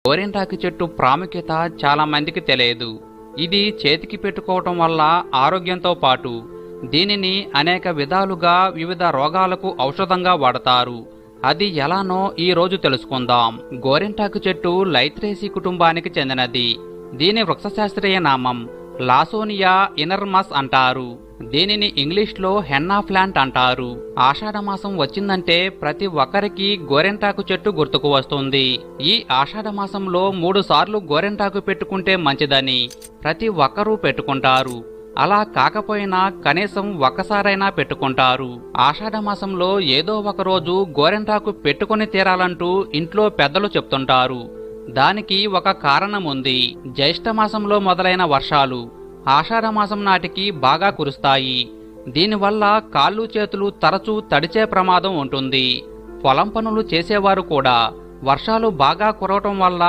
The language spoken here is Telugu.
గోరింటాకు చెట్టు ప్రాముఖ్యత చాలా మందికి తెలియదు. ఇది చేతికి పెట్టుకోవటం వల్ల ఆరోగ్యంతో పాటు దీనిని అనేక విధాలుగా వివిధ రోగాలకు ఔషధంగా వాడతారు. అది ఎలానో ఈ రోజు తెలుసుకుందాం. గోరింటాకు చెట్టు లైత్రేసి కుటుంబానికి చెందినది. దీని వృక్షశాస్త్రీయ నామం లాసోనియా ఇనర్మస్ అంటారు. దీనిని ఇంగ్లీష్లో హెన్నా ప్లాంట్ అంటారు. ఆషాఢమాసం వచ్చిందంటే ప్రతి ఒక్కరికి గోరింటాకు చెట్టు గుర్తుకు వస్తుంది. ఈ ఆషాఢమాసంలో 3 సార్లు గోరింటాకు పెట్టుకుంటే మంచిదని ప్రతి ఒక్కరూ పెట్టుకుంటారు. అలా కాకపోయినా కనీసం ఒక్కసారైనా పెట్టుకుంటారు. ఆషాఢమాసంలో ఏదో ఒక రోజు గోరింటాకు పెట్టుకుని తీరాలంటూ ఇంట్లో పెద్దలు చెప్తుంటారు. దానికి ఒక కారణం ఉంది. జ్యేష్ఠమాసంలో మొదలైన వర్షాలు ఆషాఢమాసం నాటికి బాగా కురుస్తాయి. దీనివల్ల కాళ్ళు చేతులు తరచూ తడిచే ప్రమాదం ఉంటుంది. పొలం పనులు చేసేవారు కూడా వర్షాలు బాగా కురవటం వల్ల